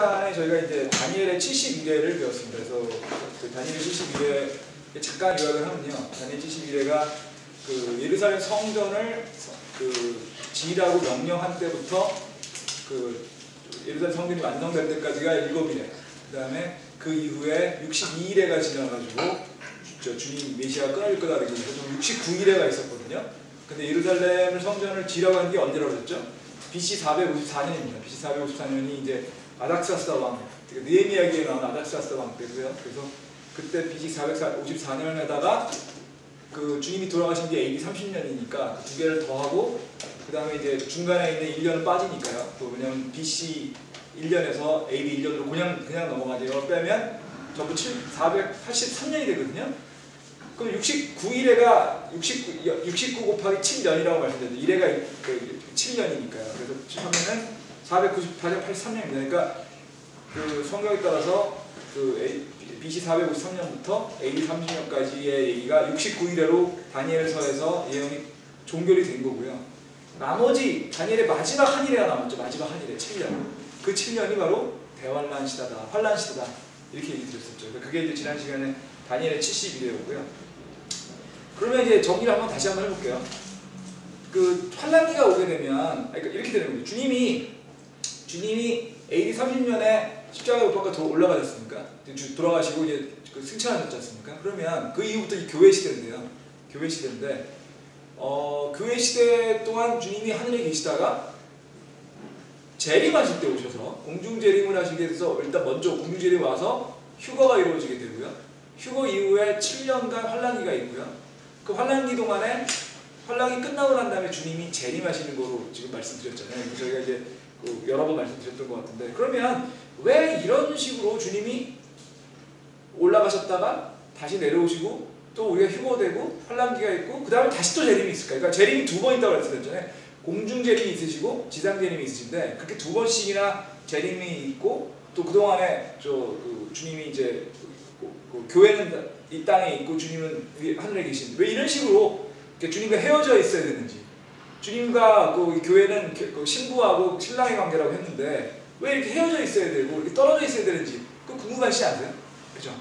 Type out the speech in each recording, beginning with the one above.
시간에 저희가 이제 다니엘의 72개를 배웠습니다. 그래서 그 다니엘의 72개 잠깐 요약을 하면요, 다니엘 71회가 그 예루살렘 성전을 지으라고 명령한 때부터 그 예루살렘 성전이 완성될 때까지가 7일에, 그 다음에 그 이후에 62일에가 지나가지고 주님 메시아가 끊어질 거다 그래서 좀 69일에가 있었거든요. 근데 예루살렘 성전을 지으라고 한 게 언제라고 그랬죠? BC 454년입니다. BC 454년이 이제 아닥사스다 왕, 느헤미야기에 나온 아닥사스다 왕 때고요. 그래서 그때 BC 454년에다가 그 주님이 돌아가신 게 AD 30년이니까 그 두 개를 더하고 그 다음에 이제 중간에 있는 1년은 빠지니까요. 왜냐면 BC 1년에서 AD 1년으로 그냥 넘어가죠. 이걸 빼면 전부 483년이 되거든요. 그럼 69 곱하기 7년이라고 말씀드렸는데 1회가 7년이니까요. 그래서 하면은 483년입니다. 그러니까 그 성경에 따라서 그 BC 453년부터 AD 30년까지의 얘기가 69일에로 다니엘서에서 예언이 종결이 된 거고요. 나머지 다니엘의 마지막 한 일회가 남았죠. 마지막 한 일회 7년. 그 7년이 바로 대환란 시대다, 환란 시대다 이렇게 얘기 드렸었죠. 그게 이제 지난 시간에 다니엘의 71회였고요. 그러면 이제 정리를 다시 한번 해볼게요. 그 환란기가 오게 되면 그러니까 이렇게 되는 거죠. 주님이 AD 30년에 십자가에 못 박혀 올라가셨습니까? 돌아가시고 이제 승천하셨지 않습니까? 그러면 그 이후부터 이 교회 시대인데요. 교회 시대인데 교회 시대 동안 주님이 하늘에 계시다가 재림하실 때 오셔서 공중 재림을 하시게 돼서 일단 먼저 공중 재림 와서 휴거가 이루어지게 되고요. 휴거 이후에 7년간 환란기가 있고요. 그 환란기 동안에 환란이 끝나고 난 다음에 주님이 재림하시는 거로 지금 말씀드렸잖아요. 저희가 이제 여러 번 말씀드렸던 것 같은데, 그러면 왜 이런 식으로 주님이 올라가셨다가 다시 내려오시고 또 우리가 휴거되고 환란기가 있고 그 다음에 다시 또 재림이 있을까? 그러니까 재림이 두 번 있다고 말씀드렸잖아요. 공중 재림이 있으시고 지상 재림이 있으신데 그렇게 두 번씩이나 재림이 있고 또 그 동안에 주님이 이제 교회는 이 땅에 있고 주님은 하늘에 계신데 왜 이런 식으로 주님과 헤어져 있어야 되는지, 주님과 그 교회는 신부하고 신랑의 관계라고 했는데 왜 이렇게 헤어져 있어야 되고 이렇게 떨어져 있어야 되는지 그 궁금하시지 않으세요? 그죠?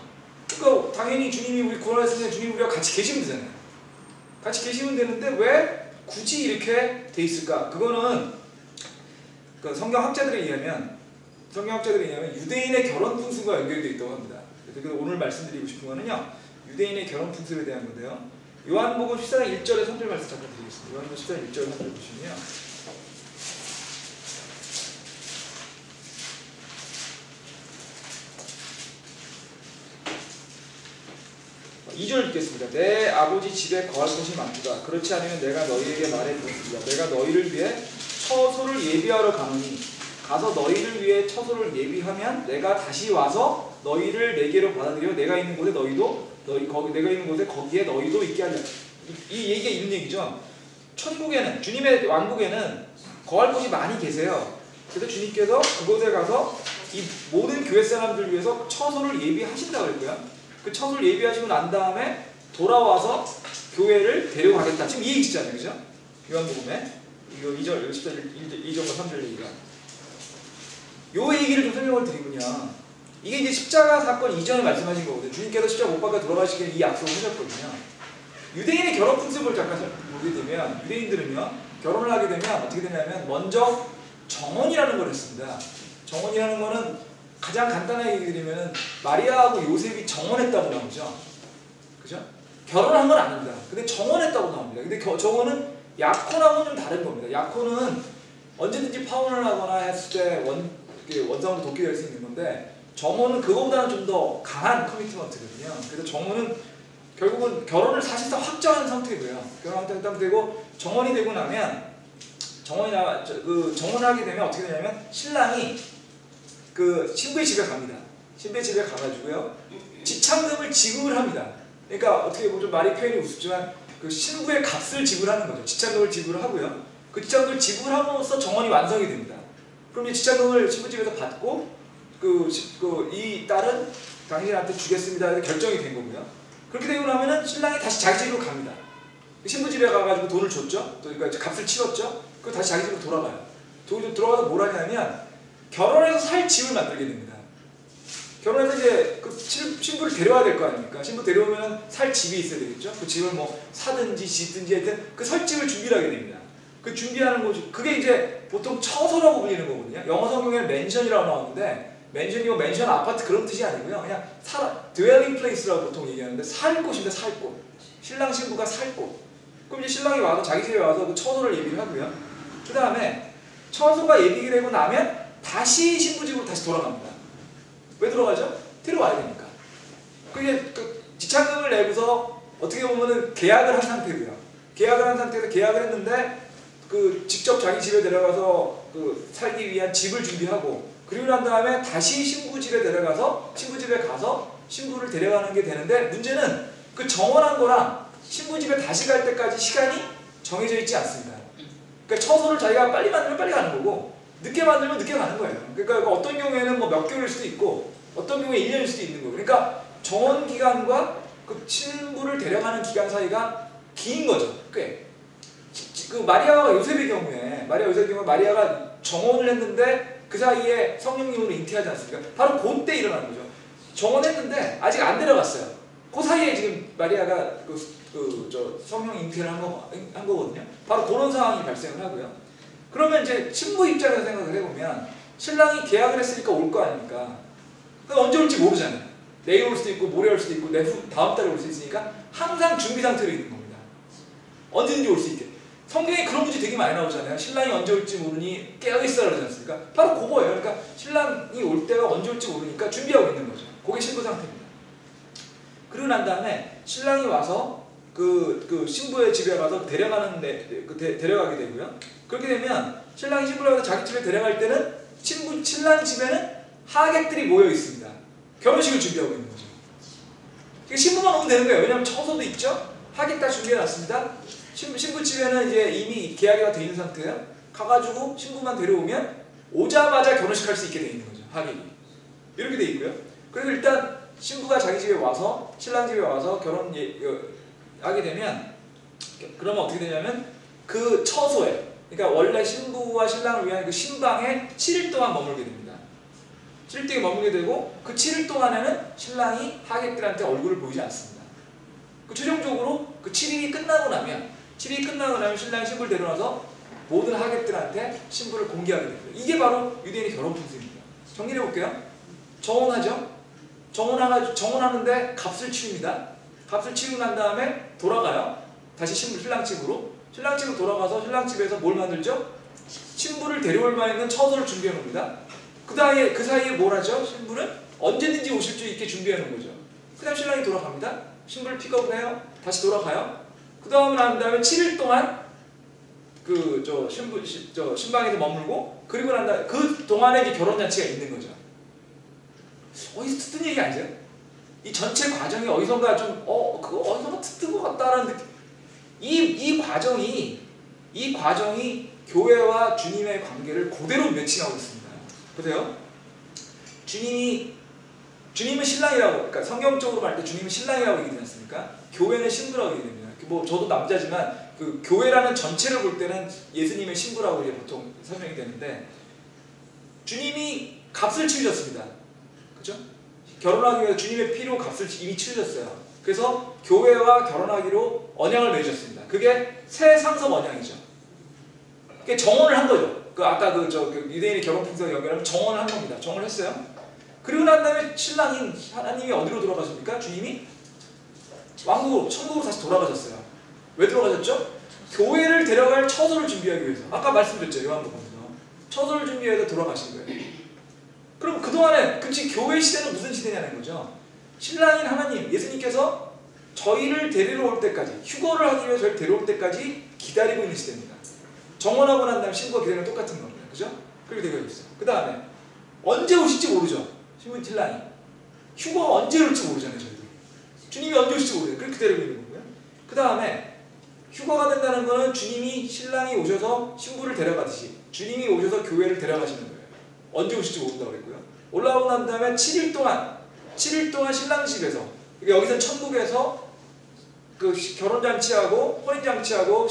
그러니까 당연히 주님이 우리 구원하셨으면 주님이 우리가 같이 계시면 되잖아요. 같이 계시면 되는데 왜 굳이 이렇게 돼 있을까? 그거는 그 성경학자들에 의하면 유대인의 결혼 풍습과 연결되어 있다고 합니다. 그래서 오늘 말씀드리고 싶은 거는요, 유대인의 결혼 풍습에 대한 건데요. 요한복음 14장 1절의 3절 말씀 잠깐 드리겠습니다. 요한복음 14장 1절 3절 보시면요. 이 절 읽겠습니다. 내 아버지 집에 거할 곳이 많도다. 그렇지 않으면 내가 너희에게 말해주었습니다. 내가 너희를 위해 처소를 예비하러 가노니 가서 너희를 위해 처소를 예비하면 내가 다시 와서 너희를 내게로 받아들여 내가 있는 곳에 내가 있는 곳에 거기에 너희도 있게 하려. 이 얘기가 있는 얘기죠. 천국에는, 주님의 왕국에는 거할 곳이 많이 계세요. 그래서 주님께서 그곳에 가서 이 모든 교회 사람들 위해서 처소를 예비하신다고 그랬고요. 그 처소를 예비하시고 난 다음에 돌아와서 교회를 데려가겠다. 지금 이 얘기잖아요. 그죠? 요한복음에 이거 2절, 2절과 3절 얘기가. 요 얘기를 좀 설명을 드리면요. 이게 이제 십자가 사건 이전에 말씀하신 거거든요. 주님께서 십자가 못 박아 돌아가시기에 이 약속을 하셨거든요. 유대인의 결혼 풍습을 잠깐 보게 되면, 유대인들은요, 결혼을 하게 되면 어떻게 되냐면 먼저 정혼이라는 걸 했습니다. 정혼이라는 거는 가장 간단하게 얘기드리면 마리아하고 요셉이 정혼했다고 나오죠. 그죠? 결혼한 건 아닙니다. 근데 정혼했다고 나옵니다. 근데 정혼은 약혼하고는 좀 다른 겁니다. 약혼은 언제든지 파혼을 하거나 했을 때 원상으로 돕게 될 수 있는 건데, 정혼은 그거보다는 좀 더 강한 커미트먼트거든요. 그래서 정혼은 결국은 결혼을 사실상 확정한 상태고요. 결혼한 상태고 정혼이 되고 나면 정혼을 하게 되면 어떻게 되냐면 신랑이 그 신부의 집에 갑니다. 신부의 집에 가가지고요, 지참금을 지급을 합니다. 그러니까 어떻게 보면 좀 말이 표현이 우습지만 그 신부의 값을 지불하는 거죠. 지참금을 지불을 하고요. 그 지참금을 지불함으로써 정혼이 완성이 됩니다. 그럼 이 지참금을 신부집에서 받고 이 딸은 당신한테 주겠습니다 해서 결정이 된 거고요. 그렇게 되고 나면은 신랑이 다시 자기 집으로 갑니다. 신부집에 가가지고 돈을 줬죠. 또 그러니까 값을 치렀죠. 그 다시 자기 집으로 돌아가요. 돌아가서 뭘 하냐면 결혼해서 살 집을 만들게 됩니다. 결혼해서 이제 그 신부를 데려와야 될 거 아닙니까? 신부 데려오면 살 집이 있어야 되겠죠? 그 집을 뭐 사든지 짓든지 하여튼 그 설 집을 준비를 하게 됩니다. 그 준비하는 거죠. 그게 이제 보통 처소라고 불리는 거거든요. 영어 성경에는 맨션이라고 나오는데 맨션이 뭐 맨션 아파트 그런 뜻이 아니고요. 그냥 dwelling place라고 보통 얘기하는데 살 곳인데 살 곳. 신랑 신부가 살 곳. 그럼 이제 신랑이 와서 자기 집에 와서 그 처소를 예비를 하고요. 그 다음에 처소가 예비가 되고 나면 다시 신부 집으로 다시 돌아갑니다. 왜 돌아가죠? 데려와야 되니까. 그게 그 지참금을 내고서 어떻게 보면은 계약을 한 상태고요. 계약을 한 상태에서 계약을 했는데 그 직접 자기 집에 데려가서 그 살기 위한 집을 준비하고 그리고 난 다음에 다시 신부 집에 데려가서 신부 집에 가서 신부를 데려가는 게 되는데 문제는 그 정원한 거랑 신부 집에 다시 갈 때까지 시간이 정해져 있지 않습니다. 그러니까 처소를 자기가 빨리 만들면 빨리 가는 거고 늦게 만들면 늦게 가는 거예요. 그러니까 어떤 경우에는 뭐 몇 개월일 수도 있고 어떤 경우에 1년일 수도 있는 거고 그러니까 정원 기간과 그 신부를 데려가는 기간 사이가 긴 거죠. 꽤. 그 마리아와 요셉의 경우에 마리아가 정원을 했는데 그 사이에 성령님으로 잉태하지 않습니까? 바로 그때 일어난 거죠. 정원했는데 아직 안 데려갔어요. 그 사이에 지금 마리아가 성령 잉태를 한 거거든요. 바로 그런 상황이 발생을 하고요. 그러면 이제 신부 입장에서 생각을 해보면 신랑이 계약을 했으니까 올 거 아닙니까? 언제 올지 모르잖아요. 내일 올 수도 있고 모레 올 수도 있고 다음 달에 올 수 있으니까 항상 준비 상태로 있는 겁니다. 언제든지 올 수 있게. 성경에 그런 문제 되게 많이 나오잖아요. 신랑이 언제 올지 모르니 깨어있어라 그러지 않습니까? 바로 그거예요. 그러니까 신랑이 올 때가 언제 올지 모르니까 준비하고 있는 거죠. 그게 신부 상태입니다. 그러고 난 다음에 신랑이 와서 그 신부의 집에 가서 데려가게 되고요. 그렇게 되면 신랑이 신부를 가서 자기 집에 데려갈 때는 신랑 집에는 하객들이 모여 있습니다. 결혼식을 준비하고 있는 거죠. 신부만 오면 되는 거예요. 왜냐하면 처소도 있죠. 하객 다 준비해 놨습니다. 신부 집에는 이제 이미 계약이 다 돼 있는 상태예요. 가가지고 신부만 데려오면 오자마자 결혼식 할 수 있게 돼 있는 거죠. 하객이. 이렇게 돼 있고요. 그래서 일단 신부가 자기 집에 와서 신랑 집에 와서 하게 되면 그러면 어떻게 되냐면 그 처소에 그러니까 원래 신부와 신랑을 위한 그 신방에 7일 동안 머물게 됩니다. 7일 동안 머물게 되고 그 7일 동안에는 신랑이 하객들한테 얼굴을 보이지 않습니다. 그 최종적으로 그 7일이 끝나고 나면 신랑이 신부를 데려와서 모든 하객들한테 신부를 공개하게 됩니다. 이게 바로 유대인의 결혼 풍습입니다. 정리해 볼게요. 정혼하죠. 정혼하는데 값을 치릅니다. 값을 치르고 난 다음에 돌아가요. 다시 신랑 집으로. 신랑 집으로 돌아가서 신랑 집에서 뭘 만들죠? 신부를 데려올 만한 있는 처소를 준비해 놓습니다. 그 사이에 뭘 하죠? 신부는 언제든지 오실 수 있게 준비해 놓은 거죠. 그 다음 신랑이 돌아갑니다. 신부를 픽업을 해요. 다시 돌아가요. 그 다음에 7일 동안 신방에서 머물고 그리고 난 다음에 그 동안에 이제 결혼잔치가 있는 거죠. 어디서 듣던 얘기 아니세요? 이 전체 과정이 어디선가 어디선가 듣던 것 같다라는 느낌. 이 과정이 교회와 주님의 관계를 그대로 매칭하고 있습니다. 보세요. 주님은 신랑이라고, 그러니까 성경적으로 말할 때 주님은 신랑이라고 얘기하지 않습니까? 교회는 신부라고 얘기합니다. 뭐 저도 남자지만 그 교회라는 전체를 볼 때는 예수님의 신부라고 이제 보통 설명이 되는데 주님이 값을 치르셨습니다. 그렇죠? 결혼하기 위해서 주님의 피로 값을 이미 치르셨어요. 그래서 교회와 결혼하기로 언약을 맺으셨습니다. 그게 새 상섭 언약이죠. 그게 정혼을 한 거죠. 아까 유대인의 결혼 풍습과 연결하면 정혼을 한 겁니다. 정혼을 했어요. 그리고 난 다음에 신랑인 하나님이 어디로 돌아가십니까? 주님이 왕국으로 천국으로 다시 돌아가셨어요. 왜 돌아가셨죠? 교회를 데려갈 처소를 준비하기 위해서. 아까 말씀드렸죠. 요한복음에서 처소를 준비해서 돌아가신 거예요. 그럼 그동안에 교회 시대는 무슨 시대냐는 거죠. 신랑인 하나님 예수님께서 저희를 데리러 올 때까지 휴거를 하기 위해서 저희를 데려올 때까지 기다리고 있는 시대입니다. 정혼하고 난 다음에 신부가 기다리는 건 똑같은 겁니다. 그죠? 그렇게 되어 있어요. 그 다음에 언제 오실지 모르죠. 신랑이 휴거가 언제 올지 모르잖아요. 저희도 주님이 언제 오실지 모르요. 그렇게 기다리고 있는 거고요. 그 다음에 휴거가 된다는 거는 주님이 신랑이 오셔서 신부를 데려가듯이 주님이 오셔서 교회를 데려가시는 거예요. 언제 오실지 모른다고 그랬고요. 올라오고 난 다음에 7일 동안 신랑 집에서, 그러니까 여기서 천국에서 그 결혼잔치하고 혼인잔치하고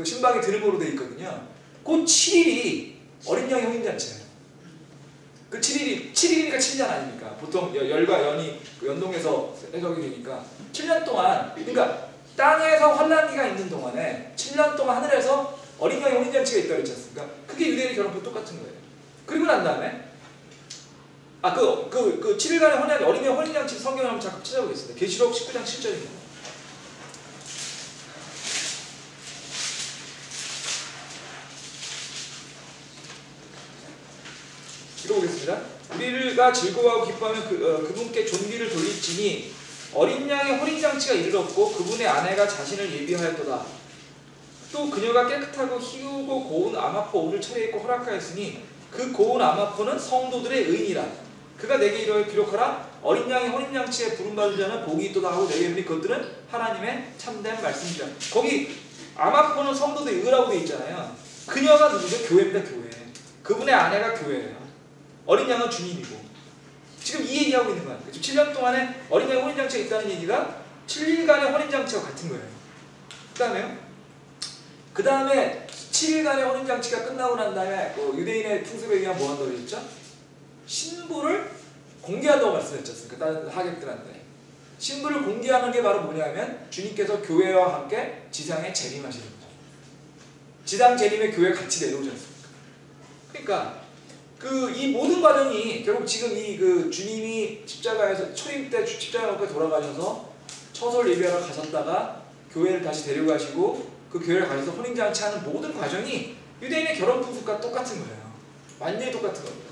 신방이 드는 거로 되어 있거든요. 그 7일이 어린 양의 혼인잔치예요. 그 7일이니까 7년 아닙니까? 보통 열과 연이 연동해서 해석이 되니까 7년 동안, 그러니까 땅에서 환란기가 있는 동안에 7년 동안 하늘에서 어린 양의 혼인잔치가 있다고 했지 않습니까? 그게 유대인의 결혼표 똑같은 거예요. 그리고 난 다음에 그 7일간의 어린 양 혼인잔치 성경을 한번 잠깐 찾아보겠습니다. 계시록 19장 7절입니다. 읽어보겠습니다. 우리가 즐거워하고 기뻐하는 그분께 존귀를 돌릴지니 어린 양의 혼인잔치가 이르렀고 그분의 아내가 자신을 예비하였도다. 또 그녀가 깨끗하고 희우고 고운 아마포 옷을 차려입고 허락하였으니 그 고운 아마포는 성도들의 의인이라. 그가 내게 이르되 기록하라. 어린 양의 혼인잔치에 부름받은 자는 복이 있도다 하고 내게 이르니 그것들은 하나님의 참된 말씀이라. 거기 아마포는 성도들의 의라고 되어 있잖아요. 그녀가 누구죠? 교회입니다. 교회. 그분의 아내가 교회예요. 어린 양은 주님이고. 지금 이 얘기하고 있는 거야. 7년 동안에 어린 양의 혼인잔치가 있다는 얘기가 7일간의 혼인잔치와 같은 거예요. 그 다음에 7일간의 혼인잔치가 끝나고 난 다음에 유대인의 풍습에 의하면 뭐 한다고 했죠? 신부를 공개한다고 말씀했지 않습니까? 다른 하객들한테. 신부를 공개하는 게 바로 뭐냐면 주님께서 교회와 함께 지상에 재림하시는 거죠. 지상 재림에 교회 같이 내려오지 않습니까? 그러니까 이 모든 과정이 결국 지금 주님이 십자가에서 초림 때 십자가 앞에 돌아가셔서 처소를 예비하러 가셨다가 교회를 다시 데려가시고 그 교회를 가셔서 혼인잔치 하는 모든 과정이 유대인의 결혼 풍습과 똑같은 거예요. 완전히 똑같은 겁니다.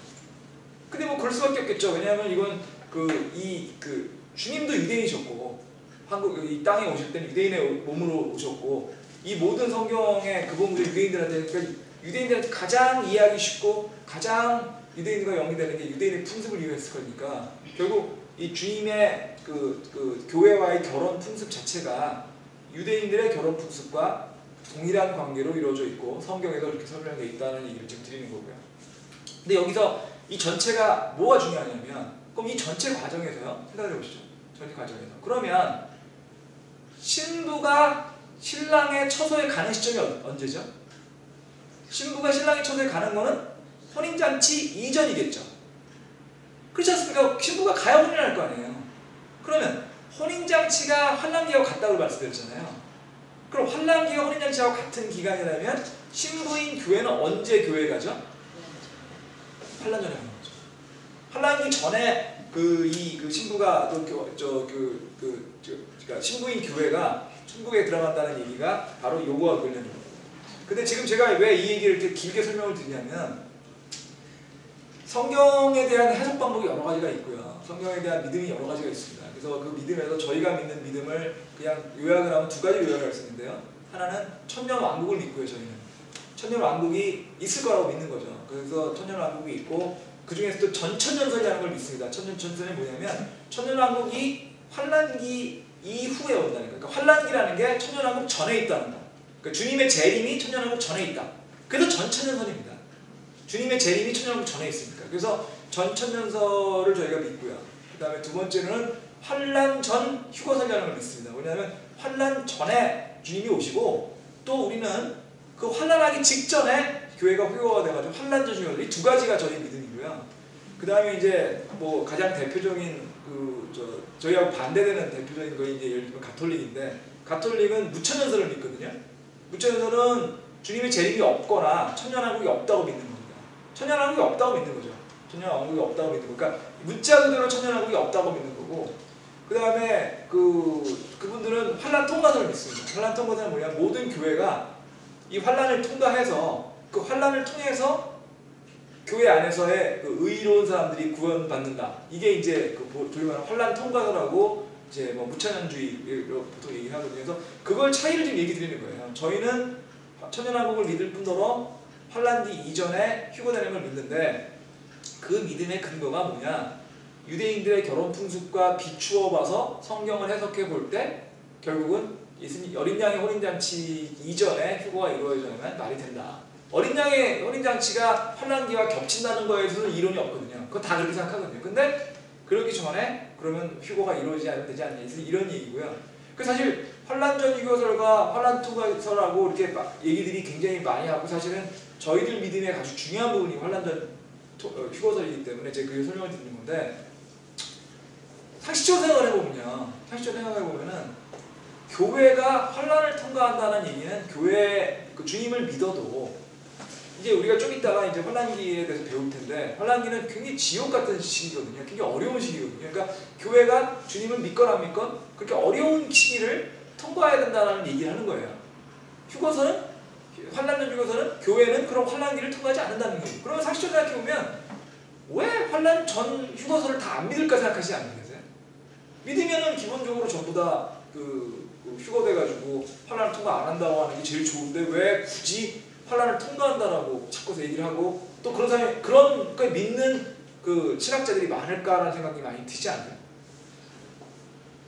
근데 뭐 그럴 수밖에 없겠죠. 왜냐하면 이건 주님도 유대인이셨고 이 땅에 오실 때는 유대인의 몸으로 오셨고 이 모든 성경의 그 부분들이 유대인들한테 가장 이해하기 쉽고 가장 유대인과 연계되는 게 유대인의 풍습을 이용했을 거니까 결국 이 주님의 교회와의 결혼 풍습 자체가 유대인들의 결혼 풍습과 동일한 관계로 이루어져 있고 성경에도 이렇게 설명되어 있다는 얘기를 지금 드리는 거고요. 근데 여기서 이 전체가 뭐가 중요하냐면 그럼 이 전체 과정에서요. 생각해 보시죠. 전체 과정에서. 그러면 신부가 신랑의 처소에 가는 시점이 언제죠? 신부가 신랑의 처소에 가는 거는 혼인잔치 이전이겠죠. 그렇지 않습니까? 신부가 가야 혼인할 거 아니에요. 그러면 혼인잔치가 환란기하고 같다고 말씀드렸잖아요. 그럼 환란기가 혼인잔치하고 같은 기간이라면 신부인 교회는 언제 교회에 가죠? 환란 전에 가는 거죠. 환란기 전에 신부가 그러니까 신부인 교회가 천국에 들어간다는 얘기가 바로 요거와 관련된 거예요. 근데 지금 제가 왜 이 얘기를 이렇게 길게 설명을 드리냐면 성경에 대한 해석 방법이 여러 가지가 있고요. 성경에 대한 믿음이 여러 가지가 있습니다. 그래서 그 믿음에서 저희가 믿는 믿음을 그냥 요약을 하면 두 가지 요약을 할 수 있는데요. 하나는 천년 왕국을 믿고요. 저희는 천년 왕국이 있을 거라고 믿는 거죠. 그래서 천년 왕국이 있고 그 중에서도 전천년설이라는 걸 믿습니다. 전천년설이 뭐냐면 천년 왕국이 환란기 이후에 온다는 거예요. 그러니까 환란기라는 게 천년 왕국 전에 있다는 거. 그러니까 주님의 재림이 천년왕국 전에 있다. 그래서 전천년설입니다. 주님의 재림이 천년왕국 전에 있으니까. 그래서 전천년설을 저희가 믿고요. 그 다음에 두 번째는 환란 전 휴거설이라는 걸 믿습니다. 왜냐하면 환란 전에 주님이 오시고 또 우리는 그 환란하기 직전에 교회가 휴거가 돼가지고 환란 전 휴거설 이 두 가지가 저희 믿음이고요. 그 다음에 이제 뭐 가장 대표적인 저희하고 반대되는 대표적인 거이 이제 예를 들면 가톨릭인데 가톨릭은 무천년설을 믿거든요. 무천년설은 주님의 재림이 없거나 천년왕국이 없다고 믿는 겁니다. 천년왕국이 없다고 믿는 거죠. 천년왕국이 없다고 믿는 거. 그러니까 문자 그대로 천년왕국이 없다고 믿는 거고. 그 다음에 그분들은 환란 통과설을 믿습니다. 환란 통과설은 뭐냐? 모든 교회가 이 환란을 통과해서 그 환란을 통해서 교회 안에서의 의로운 사람들이 구원받는다. 이게 이제 소위 말하는 환란 통과설하고 이제 뭐 무천년주의로 보통 얘기하거든요. 그래서 그걸 차이를 좀 얘기 드리는 거예요. 저희는 천년왕국을 믿을 뿐더러 환란기 이전에 휴거되는 걸 믿는데 그 믿음의 근거가 뭐냐? 유대인들의 결혼 풍습과 비추어 봐서 성경을 해석해 볼 때 결국은 어린 양의 혼인잔치 이전에 휴거가 이루어져야만 말이 된다. 어린 양의 혼인잔치가 환란기와 겹친다는 거에서는 이론이 없거든요. 그건 다 그렇게 생각하거든요. 근데 그러기 전에 그러면 휴거가 이루어지지 않으면 되지 않냐 이런 얘기고요. 그 사실 환란전 휴거설과 환란통과설하고 이렇게 얘기들이 굉장히 많이 하고 사실은 저희들 믿음의 아주 중요한 부분이 환란전 휴거설이기 때문에 제가 그게 설명을 드리는 건데, 상식적으로 생각해보면은 교회가 환란을 통과한다는 얘기는 교회 그 주님을 믿어도, 이제 우리가 좀 이따가 이제 환란기에 대해서 배울 텐데, 환란기는 굉장히 지옥 같은 시기거든요. 굉장히 어려운 시기거든요. 그러니까 교회가 주님을 믿건 안 믿건 그렇게 어려운 시기를 통과해야 된다는 얘기를 하는 거예요. 휴거서는, 환란전 휴거서는 교회는 그런 환란기를 통과하지 않는다는 거예요. 그러면 상식적으로 생각해보면 왜 환란 전 휴거서를 다 안 믿을까 생각하시지 않으세요? 믿으면은 기본적으로 전부 다 휴거돼가지고 환란을 통과 안 한다고 하는 게 제일 좋은데, 왜 굳이 환란을 통과한다라고 자꾸 얘기를 하고, 또 그런 사람이 그런 걸 믿는 그 신학자들이 많을까라는 생각이 많이 드지 않아요?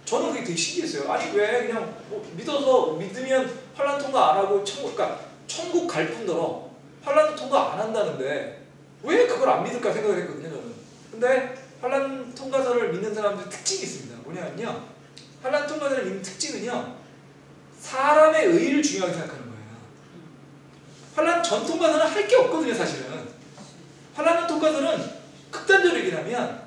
저는 그게 되게 신기했어요. 아니 왜 그냥 믿으면 환란 통과 안 하고 천국 갈 뿐더러 환란 통과 안 한다는데 왜 그걸 안 믿을까 생각을 했거든요, 저는. 근데 환란 통과서를 믿는 사람들 특징이 있습니다. 뭐냐면요, 환란 통과서를 믿는 특징은요, 사람의 의의를 중요하게 생각하는 거예요. 환란 전 통과서는 할 게 없거든요, 사실은. 환란 통과서는 극단적으로 얘기하면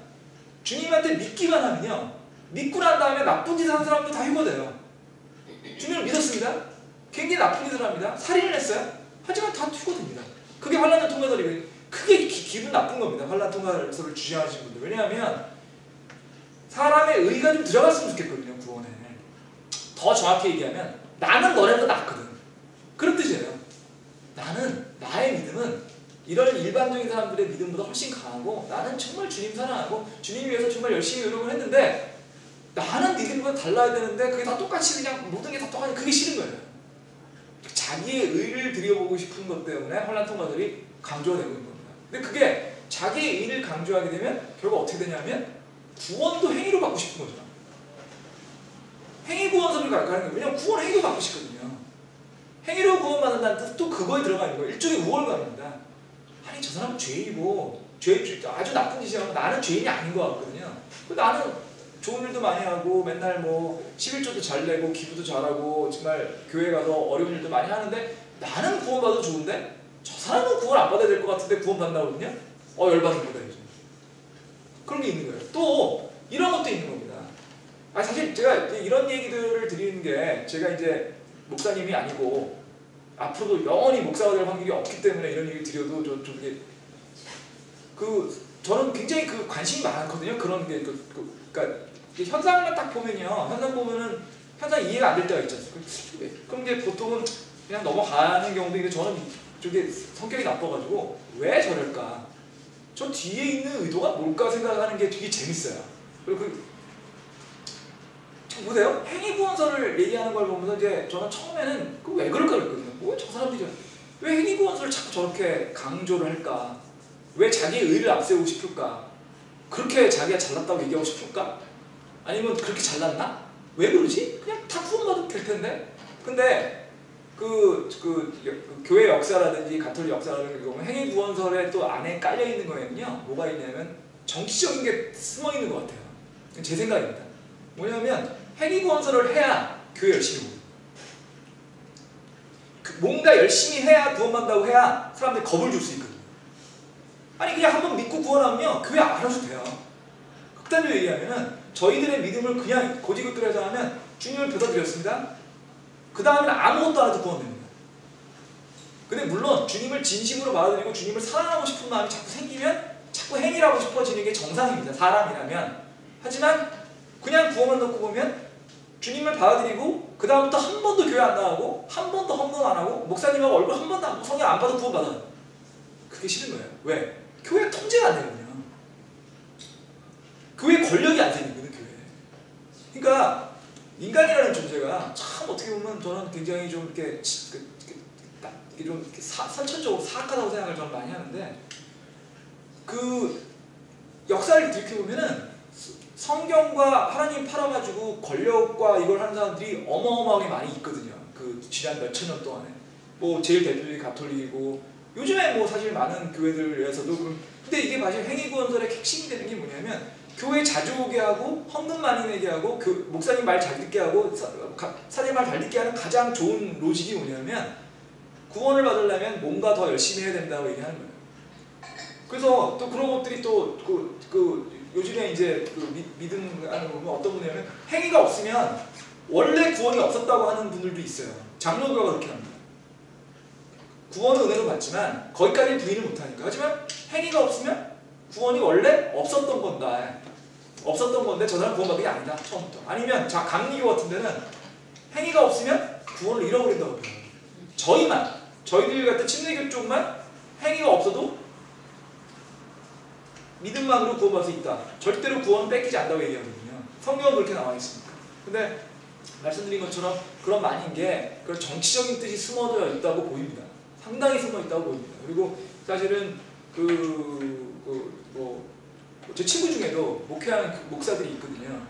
주님한테 믿기만 하면요, 믿고 난 다음에 나쁜 짓을 하는 사람도 다 휴거돼요. 주님을 믿었습니다. 굉장히 나쁜 짓을 합니다. 살인을 했어요. 하지만 다 휴거됩니다. 그게 환란 통과서리고요. 크게 기분 나쁜 겁니다. 환란 통과서를 주장하시는 분들. 왜냐하면 사람의 의가 좀 들어갔으면 좋겠거든요, 구원에. 더 정확히 얘기하면 나는 너네보다 낫거든. 그런 뜻이에요. 나의 믿음은 이런 일반적인 사람들의 믿음보다 훨씬 강하고, 나는 정말 주님 사랑하고 주님 위해서 정말 열심히 노력을 했는데, 나는 니들보다 달라야 되는데 그게 다 똑같이 그냥 모든 게 다 똑같이, 그게 싫은 거예요. 자기의 의를 들여보고 싶은 것 때문에 환란 통과들이 강조가 되고 있는 겁니다. 근데 그게 자기의 의를 강조하게 되면 결국 어떻게 되냐면 구원도 행위로 받고 싶은 거죠. 행위 구원서를 가는 거예요. 왜냐면 구원 행위로 받고 싶거든요. 행위로 구원받는다는 뜻은 또 그거에 들어가 있는 거예요. 일종의 우월감입니다. 아니 저 사람은 죄인이고 아주 나쁜 짓이 하고 나는 죄인이 아닌 것 같거든요. 나는 좋은 일도 많이 하고 맨날 뭐 11조도 잘 내고 기부도 잘하고 정말 교회 가서 어려운 일도 많이 하는데, 나는 구원받아도 좋은데 저 사람은 구원 안 받아야 될 것 같은데 구원받나거든요. 열받습니다. 그런 게 있는 거예요. 또 이런 것도 있는 겁니다. 사실 제가 이런 얘기들을 드리는 게, 제가 이제 목사님이 아니고 앞으로도 영원히 목사가 될 확률이 없기 때문에 이런 얘기를 드려도 좀 이게 저는 굉장히 관심이 많거든요. 그런 게 그러니까 현상만 딱 보면요, 현상 이해가 안 될 때가 있지 않습니까? 그런 게 보통은 그냥 넘어가는 경우도 있는데, 저는 저게 성격이 나빠가지고 왜 저럴까? 저 뒤에 있는 의도가 뭘까 생각하는 게 되게 재밌어요. 그리고 보세요. 행위구원서를 얘기하는 걸 보면서 이제 저는 처음에는 왜 그럴까 그랬거든요. 뭐 저 사람들이 왜 행위구원서를 자꾸 저렇게 강조를 할까? 왜 자기의 의를 앞세우고 싶을까? 그렇게 자기가 잘났다고 얘기하고 싶을까? 아니면 그렇게 잘났나? 왜 그러지? 그냥 다 구원받으면 될 텐데. 근데 교회 역사라든지 가톨릭 역사라든지 보면 행위구원설에 또 안에 깔려 있는 거에는요, 뭐가 있냐면 정치적인 게 숨어 있는 것 같아요. 제 생각입니다. 뭐냐면 행위구원서를 해야 교회 열심히 오고, 뭔가 열심히 해야 구원받는다고 해야 사람들이 겁을 줄 수 있거든요. 아니 그냥 한번 믿고 구원하면요, 교회 안 와도 돼요. 극단적으로 얘기하면은 저희들의 믿음을 그냥 고지고대로 하면 주님을 받아들였습니다. 그 다음에는 아무것도 안 해도 구원됩니다. 근데 물론 주님을 진심으로 받아들이고 주님을 사랑하고 싶은 마음이 자꾸 생기면 자꾸 행위하고 싶어지는 게 정상입니다. 사람이라면. 하지만 그냥 구원만 놓고 보면 주님을 받아들이고 그 다음부터 한 번도 교회 안 나가고 한 번도 헌금 안 하고 목사님하고 얼굴 한 번도 안 보고 성경 안 봐도 구원받아요. 그게 싫은 거예요. 왜? 교회 통제가 안 되거든요. 교회 권력이 안 생기거든요. 교회. 그러니까 인간이라는 존재가 참 어떻게 보면 저는 굉장히 좀 이렇게 좀 선천적으로 사악하다고 생각을 저는 많이 하는데, 역사를 들여보면은 성경과 하나님 팔아가지고 권력과 이걸 하는 사람들이 어마어마하게 많이 있거든요. 지난 몇천 년 동안에. 뭐 제일 대표적인 가톨릭이고, 요즘에 뭐 사실 많은 교회들에서도 근데 이게 사실 행위구원설의 핵심이 되는 게 뭐냐면, 교회 자주 오게 하고 헌금 많이 내게 하고 목사님 말 잘 듣게 하고 사장님 말 잘 듣게 하는 가장 좋은 로직이 뭐냐면, 구원을 받으려면 뭔가 더 열심히 해야 된다고 얘기하는 거예요. 그래서 또 그런 것들이 또 요즘에 이제 믿음 하는 거 보면 어떤 분이냐면 행위가 없으면 원래 구원이 없었다고 하는 분들도 있어요. 장로교가 그렇게 합니다. 구원은 은혜로 받지만 거기까지 부인을 못하니까. 하지만 행위가 없으면 구원이 원래 없었던 건다. 없었던 건데 저 사람 구원받은 게 아니다. 처음부터. 아니면 감리교 같은 데는 행위가 없으면 구원을 잃어버린다고 해요. 저희들 같은 침례교 쪽만 행위가 없어도 믿음만으로 구원받을 수 있다. 절대로 구원은 뺏기지 않는다고 얘기하거든요. 성경은 그렇게 나와 있으니까. 근데 말씀드린 것처럼 그런 말인 게 그런 정치적인 뜻이 숨어져 있다고 보입니다. 상당히 숨어 있다고 보입니다. 그리고 사실은 제 친구 중에도 목회하는 목사들이 있거든요.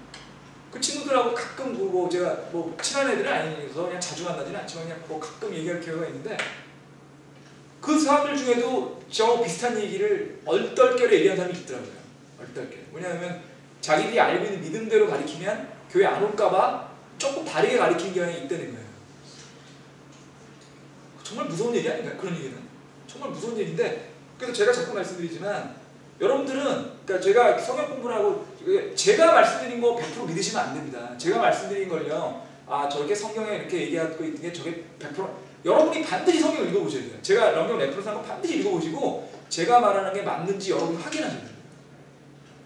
그 친구들하고 가끔 제가 친한 애들은 아니어서 그냥 자주 만나지는 않지만 그냥 가끔 얘기할 기회가 있는데 그 사람들 중에도 저 비슷한 얘기를 얼떨결에 얘기하는 사람이 있더라고요. 얼떨결에. 뭐냐면 자기들이 알고 있는 믿음대로 가르치면 교회 안 올까봐 조금 다르게 가르치는 경향이 있다는 거예요. 정말 무서운 얘기 아닌가요? 그런 얘기는. 정말 무서운 얘기인데 그래서 제가 자꾸 말씀드리지만 여러분들은 그러니까 제가 성경 공부를 하고 제가 말씀드린 거 100% 믿으시면 안 됩니다. 제가 말씀드린 걸요. 저렇게 성경에 이렇게 얘기하고 있는 게 저게 100% 여러분이 반드시 성경을 읽어보셔야 돼요. 제가 성경 레퍼런스 한 거 반드시 읽어보시고 제가 말하는 게 맞는지 여러분이 확인하셔야 돼요.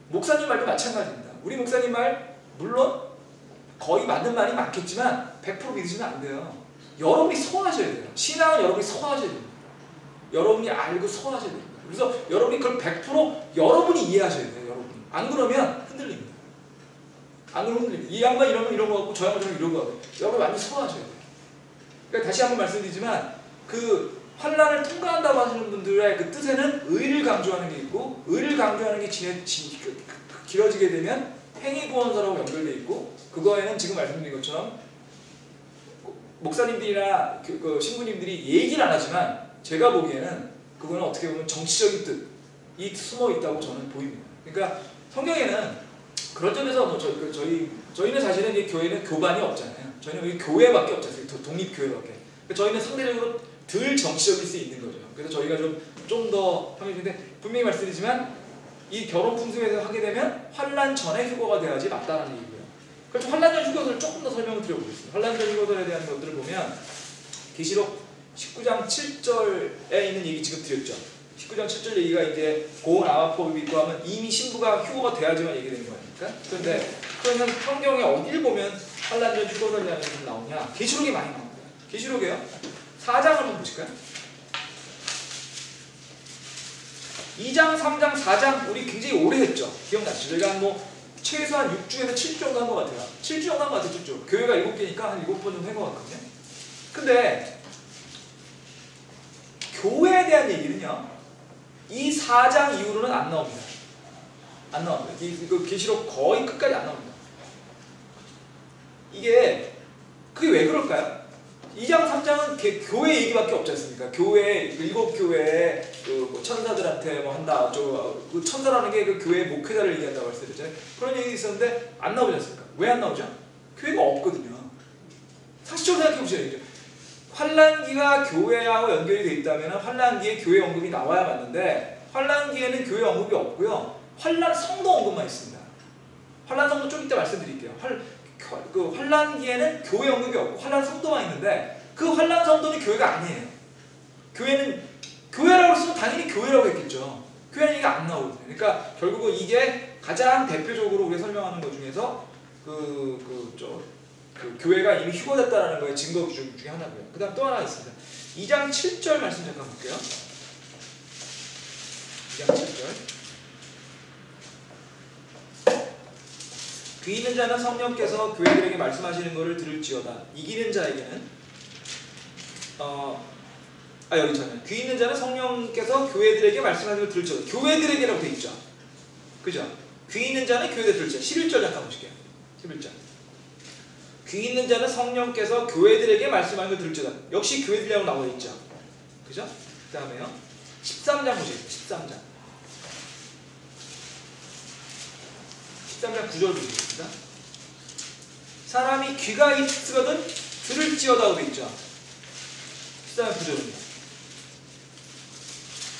목사님 말도 마찬가지입니다. 우리 목사님 말 물론 거의 맞는 말이 많겠지만 100% 믿으시면 안 돼요. 여러분이 소화하셔야 돼요. 신앙은 여러분이 소화하셔야 돼요. 여러분이 알고 소화하셔야 됩니다. 그래서 여러분이 그걸 100% 여러분이 이해하셔야 돼요. 여러분이. 안 그러면 흔들립니다. 안 그러면 흔들립니다. 이 양반 이러면 이런 거 같고 저 양반 저러면 이런 거 같고 여러분 많이 소화하셔야 돼요. 그러니까 다시 한번 말씀드리지만 그 환난을 통과한다고 하시는 분들의 그 뜻에는 의를 강조하는 게 있고 의를 강조하는 게 길어지게 되면 행위구원서라고 연결되어 있고 그거에는 지금 말씀드린 것처럼 목사님들이나 신부님들이 얘기는 안 하지만 제가 보기에는 그거는 어떻게 보면 정치적인 뜻이 숨어 있다고 저는 보입니다. 그러니까 성경에는 그런 점에서 저희는 사실은 이 교회는 교반이 없잖아요. 저희는 여기 교회밖에 없지 않습니까? 독립교회밖에. 그러니까 저희는 상대적으로 덜 정치적일 수 있는 거죠. 그래서 저희가 좀 더 평일인데 분명히 말씀드리지만 이 결혼 풍습에서 하게 되면 환난 전에 휴거가 돼야지 맞다는 얘기고요. 그래서 환난 전 휴거서를 조금 더 설명을 드려보겠습니다. 환난 전 휴거서에 대한 것들을 보면 계시록 19장 7절에 있는 얘기 지금 드렸죠. 19장 7절 얘기가 이제 고운 아마법이 있고 하면 이미 신부가 휴거가 돼야지만 얘기되는 거니까. 그런데 그러면 성경에 어딜 보면 환난 전 휴거서라는 게 나오냐? 계시록에 많이 나옵니다. 계시록에요. 4장을 한번 보실까요? 2장, 3장, 4장 우리 굉장히 오래 했죠. 기억나시죠? 저희가 최소한 6주에서 7주 정도 한 것 같아요. 7주 정도 한 것 같아요. 7주. 교회가 7개니까 한 7번 정도 한 것 같거든요. 근데 교회에 대한 얘기는요. 이 4장 이후로는 안 나옵니다. 안 나옵니다. 그 계시록 거의 끝까지 안 나옵니다. 그게 왜 그럴까요? 2장, 3장은 교회 얘기밖에 없지 않습니까? 교회, 7교회의 천사들한테 한다. 그 천사라는 게 그 교회 목회자를 얘기한다고 했었잖아요. 그런 얘기 있었는데 안 나오지 않습니까? 왜 안 나오죠? 교회가 없거든요. 사실적으로 생각해 보셔야죠. 환난기가 교회하고 연결이 되어 있다면 환난기에 교회 언급이 나와야 맞는데 환난기에는 교회 언급이 없고요. 환난 성도 언급만 있습니다. 환난 성도 좀 이따 말씀드릴게요. 그 환난기에는 교회 언급이 없고 환난 성도만 있는데 그 환난 성도는 교회가 아니에요. 교회는 교회라고 했으면 당연히 교회라고 했겠죠. 교회는 이게 안 나오거든요. 그러니까 결국은 이게 가장 대표적으로 우리가 설명하는 것 중에서 교회가 이미 휴거됐다는 거에 증거 중에 하나고요. 그 다음 또 하나 있습니다. 2장 7절 말씀 잠깐 볼게요. 2장 7절. 귀 있는 자는 성령께서 교회들에게 말씀하시는 것을 들을지어다. 이기는 자에게는 여기 있잖아요. 귀 있는 자는 성령께서 교회들에게 말씀하시는 것을 들을지어다. 교회들에게라고 되어 있죠. 그죠? 귀 있는 자는 교회들에게 들을지어다. 11절 잠깐 보실게요. 11절. 귀 있는 자는 성령께서 교회들에게 말씀하는 것을 들을지어다. 역시 교회들이라고 나와 있죠. 그죠? 그 다음에요. 13장 보시겠습니다. 13장. 13장 9절 보시겠습니다. 사람이 귀가 있거든 들을지어다고 되어 있죠. 13장 9절입니다.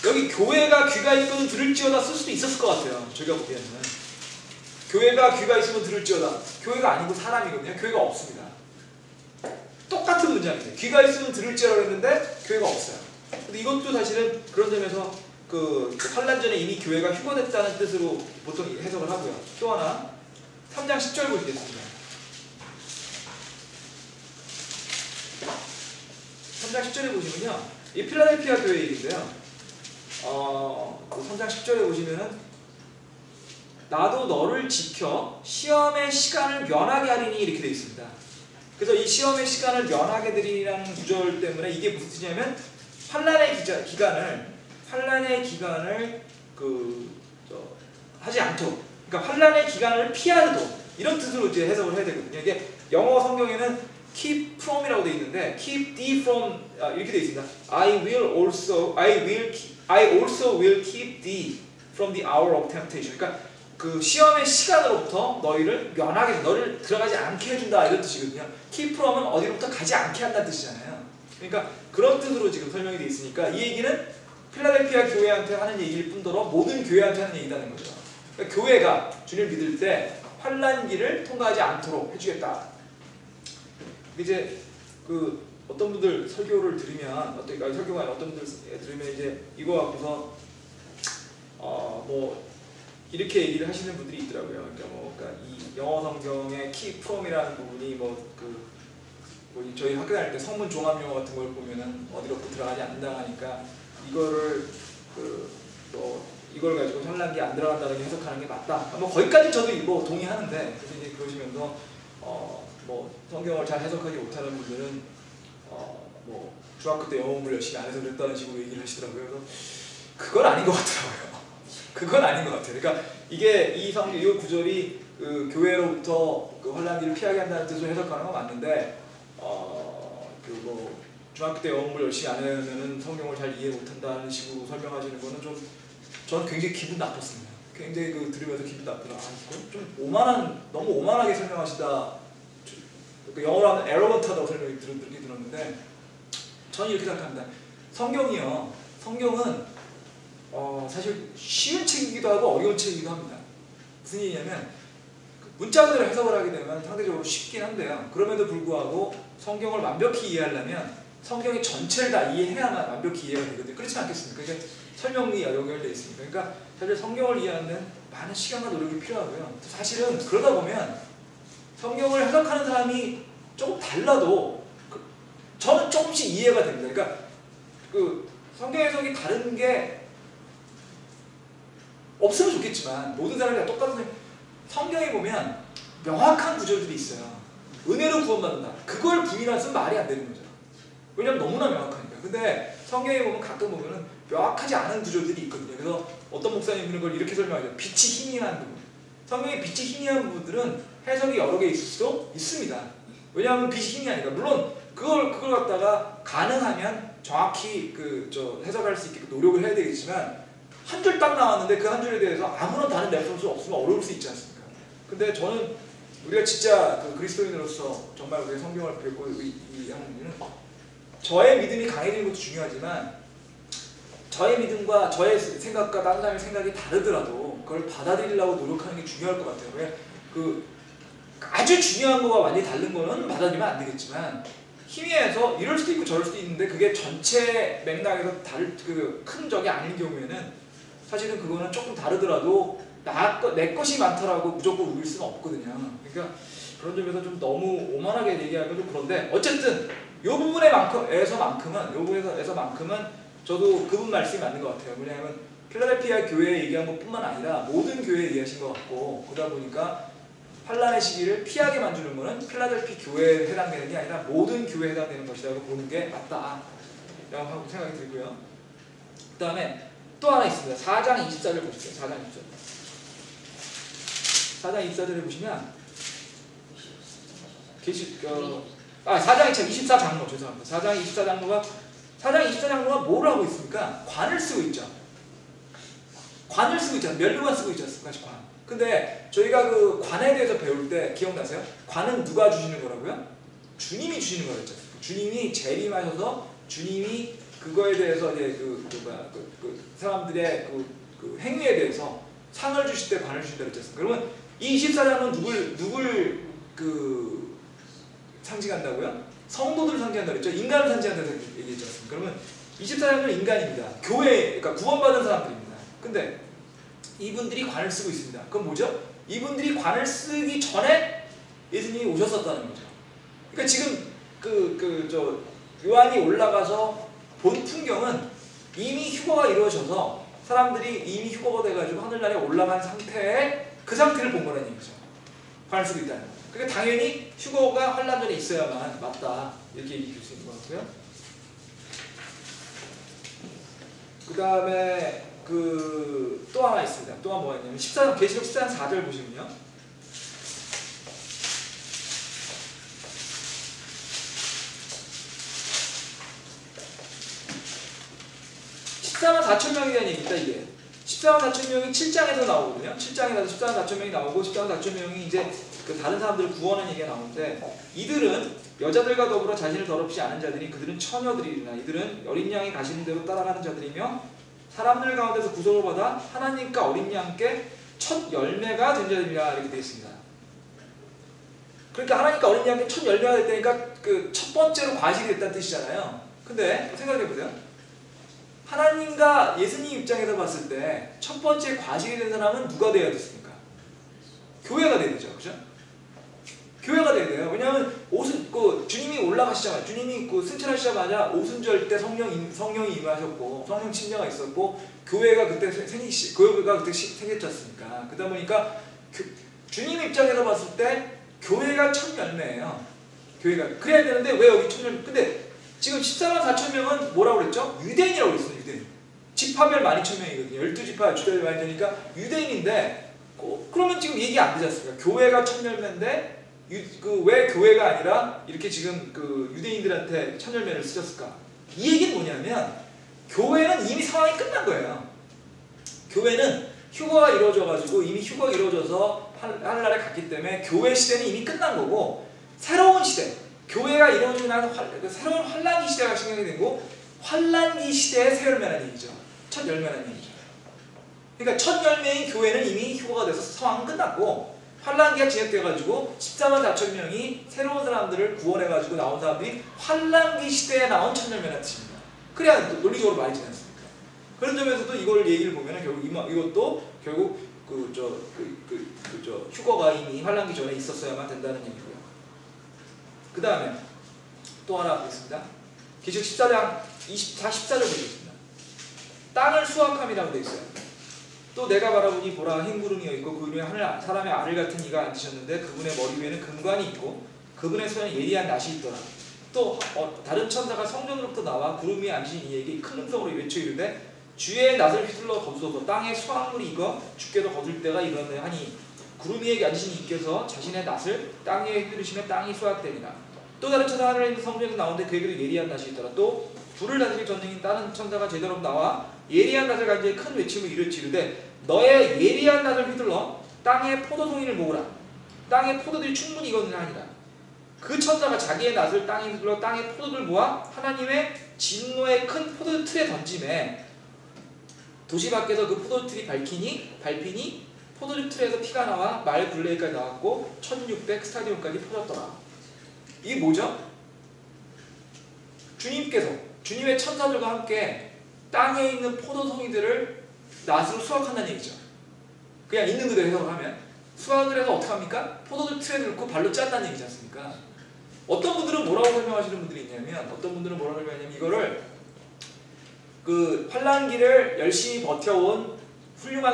여기 교회가 귀가 있거든 들을지어다 쓸 수도 있었을 것 같아요. 저희가 보기에는 교회가 귀가 있으면 들을지어다. 교회가 아니고 사람이거든요. 교회가 없습니다. 똑같은 문장인데 귀가 있으면 들을지어라 했는데 교회가 없어요. 근데 이것도 사실은 그런 점에서 그 환란 전에 이미 교회가 휴거됐다는 뜻으로 보통 해석을 하고요. 또 하나 3장 10절 보시겠습니다. 3장 10절에 보시면요, 이 필라델피아 교회 얘기인데요. 3장 10절에 보시면은 나도 너를 지켜 시험의 시간을 면하게 하리니 이렇게 되어 있습니다. 그래서 이 시험의 시간을 면하게 드리라는 구절 때문에 이게 무슨 뜻이냐면 환란의 기간을 하지 않도록, 그러니까 환란의 기간을 피하도록 이런 뜻으로 이제 해석을 해야 되거든요. 이게 영어 성경에는 keep from이라고 되어 있는데 keep thee from 이렇게 되어 있습니다. I also will keep thee from the hour of temptation. 그러니까 그 시험의 시간으로부터 너희를 면하게, 너를 들어가지 않게 해준다 이런 뜻이거든요. keep from은 어디로부터 가지 않게 한다는 뜻이잖아요. 그러니까 그런 뜻으로 지금 설명이 되어 있으니까 이 얘기는 필라델피아 교회한테 하는 얘기일 뿐더러 모든 교회한테 하는 얘기라는 거죠. 그러니까 교회가 주님을 믿을 때 환난기를 통과하지 않도록 해주겠다. 이제 그 어떤 분들 설교를 들으면 설교가 아니라 어떤 분들 들으면 이제 이거 갖고서 뭐 이렇게 얘기를 하시는 분들이 있더라고요. 그러니까 이 영어 성경의 keep from이라는 부분이 저희 학교 다닐 때 성문 종합 용어 같은 걸 보면은 어디로부터 들어가지 않는다 하니까 이걸 가지고 환난기 안 들어간다는 게 해석하는 게 맞다. 뭐 거기까지 저도 뭐 동의하는데, 그래서 이제 그러시면서 뭐 성경을 잘 해석하지 못하는 분들은 뭐 중학교 때 영어 공부를 열심히 안 해서 그랬다는 식으로 얘기를 하시더라고요. 그래서 그건 아닌 것 같더라고요. 그건 아닌 것 같아요. 그러니까 이게 이 구절이 그 교회로부터 그 환난기를 피하게 한다는 뜻으로 해석하는 건 맞는데, 뭐 중학교 때 영어 공부를 열심히 안 하면은 성경을 잘 이해 못한다는 식으로 설명하시는 거는 저는 굉장히 기분 나빴습니다. 굉장히 들으면서 기분 나쁘다. 이건 좀 너무 오만하게 설명하시다. 영어로 하면 에러건트하다고 설명이 들었는데, 저는 이렇게 생각합니다. 성경은 사실 쉬운 책이기도 하고 어려운 책이기도 합니다. 무슨 얘기냐면 문자 그대로 해석을 하게 되면 상대적으로 쉽긴 한데요. 그럼에도 불구하고 성경을 완벽히 이해하려면 성경의 전체를 다 이해해야만 완벽히 이해가 되거든요. 그렇지 않겠습니까? 이게 설명이 연결되어 있습니다. 그러니까 사실 성경을 이해하는 많은 시간과 노력이 필요하고요. 사실은 그러다 보면 성경을 해석하는 사람이 조금 달라도 저는 조금씩 이해가 됩니다. 그러니까 성경 해석이 다른 게 없으면 좋겠지만 모든 사람이 다 똑같은, 성경에 보면 명확한 구절들이 있어요. 은혜로 구원받는다. 그걸 부인하면 말이 안 되는 거죠. 왜냐면 너무나 명확하니까. 근데 성경에 보면 가끔 보면은 명확하지 않은 구절들이 있거든요. 그래서 어떤 목사님들은 그걸 이렇게 설명하죠. 빛이 희미한 부분. 성경에 빛이 희미한 부분들은 해석이 여러 개 있을 수도 있습니다. 왜냐하면 빛이 희미하니까. 물론 그걸 갖다가 가능하면 정확히 해석할 수 있게 노력을 해야 되겠지만, 한 줄 딱 나왔는데 그 한 줄에 대해서 아무런 다른 레퍼런스 없으면 어려울 수 있지 않습니까? 근데 저는 우리가 진짜 그리스도인으로서 정말 우리가 성경을 배우고 하는 이유는 저의 믿음이 강해지는 것도 중요하지만 저의 믿음과 저의 생각과 다른 사람의 생각이 다르더라도 그걸 받아들이려고 노력하는 게 중요할 것 같아요. 왜? 아주 중요한 거와 완전히 다른 거는 받아들이면 안 되겠지만, 희미해서 이럴 수도 있고 저럴 수도 있는데 그게 전체 맥락에서 큰 적이 아닌 경우에는 사실은 그거는 조금 다르더라도 내 것이 많더라고 무조건 우길 수는 없거든요. 그러니까 그런 점에서 좀 너무 오만하게 얘기하기가 좀 그런데, 어쨌든 이 부분에서만큼은 저도 그분 말씀이 맞는 것 같아요. 왜냐하면 필라델피아 교회에 얘기한 것뿐만 아니라 모든 교회에 얘기하신 것 같고, 그러다 보니까 환란의 시기를 피하게 만드는 것은 필라델피 교회에 해당되는 게 아니라 모든 교회에 해당되는 것이라고 보는 게 맞다 라고 생각이 들고요. 그 다음에 또 하나 있습니다. 4장 24절 보시죠. 4장 24절. 4장 24절에 보시면 4장 24장로 죄송합니다. 4장 24장로가 뭘 하고 있습니까? 관을 쓰고 있죠. 관을 쓰고 있잖아요. 면류관 쓰고 있지 않습니까? 관. 근데 저희가 관에 대해서 배울 때 기억나세요? 관은 누가 주시는 거라고요? 주님이 주시는 거였죠. 주님이 재림하셔서 주님이 그거에 대해서 이제 사람들의 그 행위에 대해서 상을 주실 때 관을 주신다고 했지 않습니까? 그러면 이 24장은 누굴 그 상징한다고요? 성도들을 상징한다고 했죠. 인간을 상징한다고 얘기했지 않습니까? 그러면 24장은 인간입니다. 교회, 그러니까 구원받은 사람들입니다. 근데 이분들이 관을 쓰고 있습니다. 그건 뭐죠? 이분들이 관을 쓰기 전에 예수님이 오셨었다는 거죠. 그러니까 지금 요한이 올라가서 본 풍경은 이미 휴거가 이루어져서 사람들이 이미 휴거가 돼가지고 하늘나라에 올라간 상태에 그 상태를 본 거라는 얘기죠. 관을 쓰고 있다는 거죠. 그러니까 당연히 휴거가 환란 전에 있어야만 맞다 이렇게 얘기할 수 있는 것 같고요. 그 다음에 또 하나 있습니다. 또 하나 뭐가 있냐면 계시록 14장 4절 보시면요. 14만 4천 명에 대한 얘기입니다. 이게 14만 4천 명이 7장에서 나오거든요. 7장에 나서 14만 4천 명이 나오고 14만 4천 명이 이제 다른 사람들을 구원하는 얘기가 나오는데 이들은 여자들과 더불어 자신을 더럽히지 않은 자들이 그들은 처녀들이나 이들은 어린 양이 가시는 대로 따라가는 자들이며 사람들 가운데서 구속을 받아 하나님과 어린 양께 첫 열매가 된 자들이라 이렇게 되어 있습니다. 그러니까 하나님과 어린 양께 첫 열매가 됐다니까 그 첫 번째로 과실이 됐다는 뜻이잖아요. 근데 생각해보세요. 하나님과 예수님 입장에서 봤을 때 첫 번째 과실이 된 사람은 누가 돼야 됐습니까? 교회가 돼야 되죠. 그죠? 교회가 돼야 돼요. 왜냐하면 주님이 올라가시자마자 주님이 승천하시자마자 오순절 때 성령이 임하셨고 성령 침례가 있었고 교회가 그때 생겼지 않습니까? 그러다 보니까 주님 입장에서 봤을 때 교회가 첫 열매예요. 교회가 그래야 되는데 왜 여기 첫 열매? 근데 지금 14만 4천 명은 뭐라고 그랬죠? 유대인이라고 그랬어요. 유대인. 지파별 12,000명이거든요. 12지파 주대를 많이 되니까 유대인인데 그러면 지금 얘기 안 되지 않습니까? 교회가 첫 열매인데 왜 교회가 아니라 이렇게 지금 유대인들한테 첫 열매를 쓰셨을까? 이 얘기는 뭐냐면 교회는 이미 상황이 끝난 거예요. 교회는 휴거가 이루어져가지고 이미 휴거가 이루어져서 하늘나라에 갔기 때문에 교회 시대는 이미 끝난 거고 새로운 시대 교회가 이루어지고 나서 새로운 환란기 시대가 시작이 되고 환란기 시대의 새 열매라는 얘기죠. 첫 열매라는 얘기죠. 그러니까 첫 열매인 교회는 이미 휴거가 돼서 상황은 끝났고 환란기가 진행되어가지고 14만 4천 명이 새로운 사람들을 구원해가지고 나온 사람들이 환란기 시대에 나온 첫 열매라는 뜻입니다. 그래야 논리적으로 말이지 않습니까? 그런 점에서도 이걸 얘기를 보면 결국 이것도 결국 휴거가 이미 환란기 전에 있었어야만 된다는 얘기고요. 그 다음에 또 하나 보겠습니다. 계시록 14장 14절 보겠습니다. 땅을 수확함이라고 되어 있어요. 또 내가 바라보니 보라 흰 구름이 있고 그 위에 사람의 알을 같은 이가 앉으셨는데 그분의 머리 위에는 금관이 있고 그분의 손에 예리한 낫이 있더라. 또 다른 천사가 성전으로부터 나와 구름 위에 앉으신 이에게 큰 음성으로 외쳐 이르되 주의 낫을 휘둘러 거두소서 땅에 수확물이 익어 주께도 거둘 때가 이르렀네 하니 구름 위에 앉으신 이께서 자신의 낫을 땅에 휘두르시면 땅이 수확되리라. 또 다른 천사가 하늘에 있는 성전에서 나오는데 그에게도 예리한 낫이 있더라. 또 불을 다스릴 전능인 다른 천사가 제대로 나와 예리한 낫을 가지고 큰 외침을 이르되 너의 예리한 낫을 휘둘러 땅에 포도송이를 모으라. 땅에 포도들이 충분히 익었느냐 하니라. 그 천사가 자기의 낫을 땅에 휘둘러 땅에 포도를 모아 하나님의 진노의 큰 포도틀에 던지매 도시 밖에서 그 포도틀이 밟히니 포도주 틀에서 피가 나와 말 굴레까지 나왔고 1600 스타디움까지 퍼졌더라. 이게 뭐죠? 주님의 천사들과 함께 땅에 있는 포도송이들을 낫으로 수확한다는 얘기죠. 그냥 있는 그대로 해석하면 수확을 해서 어떻게 합니까? 포도주 틀에 넣고 발로 짠다는 얘기지 않습니까? 어떤 분들은 뭐라고 설명하시는 분들이 있냐면 이거를 환란기를 열심히 버텨온 훌륭한